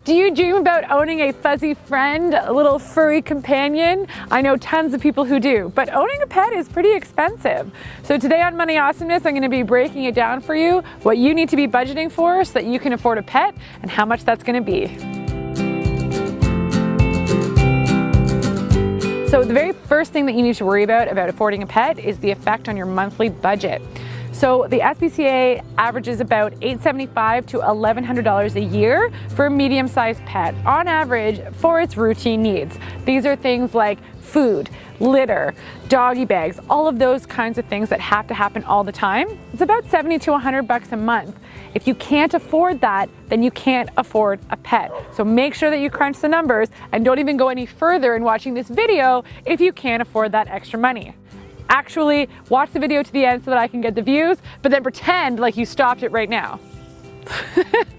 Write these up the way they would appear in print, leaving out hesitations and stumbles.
Do you dream about owning a fuzzy friend, a little furry companion? I know tons of people who do, but owning a pet is pretty expensive. So today on Money Awesomeness, I'm going to be breaking it down for you, what you need to be budgeting for so that you can afford a pet and how much that's going to be. So the very first thing that you need to worry about affording a pet is the effect on your monthly budget. So the SPCA averages about $875 to $1,100 a year for a medium-sized pet, on average for its routine needs. These are things like food, litter, doggy bags, all of those kinds of things that have to happen all the time. It's about $70 to $100 a month. If you can't afford that, then you can't afford a pet. So make sure that you crunch the numbers and don't even go any further in watching this video if you can't afford that extra money. Actually, watch the video to the end so that I can get the views, but then pretend like you stopped it right now.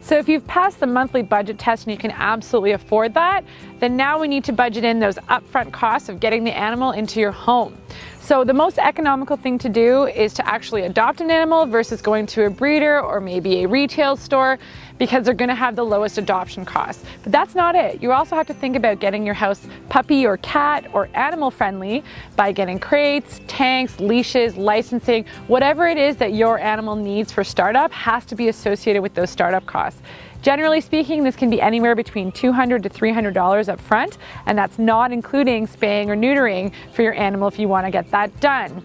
So if you've passed the monthly budget test and you can absolutely afford that, then now we need to budget in those upfront costs of getting the animal into your home. So the most economical thing to do is to actually adopt an animal versus going to a breeder or maybe a retail store, because they're going to have the lowest adoption costs. But that's not it. You also have to think about getting your house puppy or cat or animal friendly by getting crates, tanks, leashes, licensing, whatever it is that your animal needs for startup has to be associated with those startup costs. Generally speaking, this can be anywhere between $200 to $300 up front, and that's not including spaying or neutering for your animal if you want to get that done.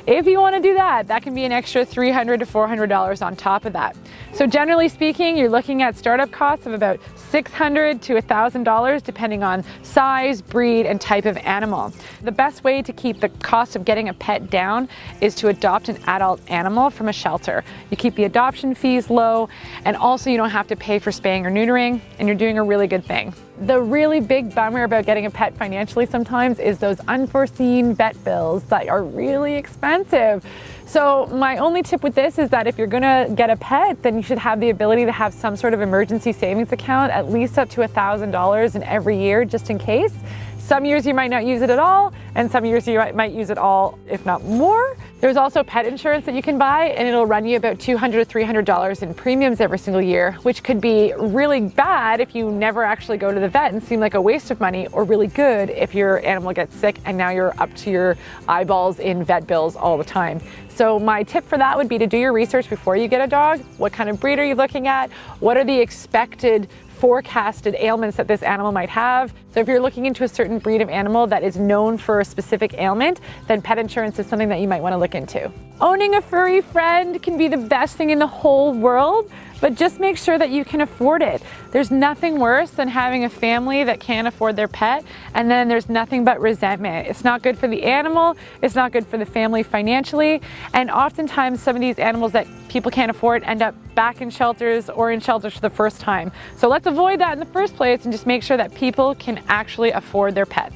If you want to do that, that can be an extra $300 to $400 on top of that. So generally speaking, you're looking at startup costs of about $600 to $1,000 depending on size, breed, and type of animal. The best way to keep the cost of getting a pet down is to adopt an adult animal from a shelter. You keep the adoption fees low, and also you don't have to pay for spaying or neutering, and you're doing a really good thing. The really big bummer about getting a pet financially sometimes is those unforeseen vet bills that are really expensive. So my only tip with this is that if you're gonna get a pet, then you should have the ability to have some sort of emergency savings account, at least up to $1,000 in every year, just in case. Some years you might not use it at all, and some years you might use it all, if not more. There's also pet insurance that you can buy, and it'll run you about $200 to $300 in premiums every single year, which could be really bad if you never actually go to the vet and seem like a waste of money, or really good if your animal gets sick and now you're up to your eyeballs in vet bills all the time. So my tip for that would be to do your research before you get a dog. What kind of breed are you looking at? What are the expected forecasted ailments that this animal might have? So if you're looking into a certain breed of animal that is known for a specific ailment, then pet insurance is something that you might want to look into. Owning a furry friend can be the best thing in the whole world, but just make sure that you can afford it. There's nothing worse than having a family that can't afford their pet, and then there's nothing but resentment. It's not good for the animal, it's not good for the family financially, and oftentimes some of these animals that people can't afford end up back in shelters or in shelters for the first time. So let's avoid that in the first place and just make sure that people can actually afford their pets.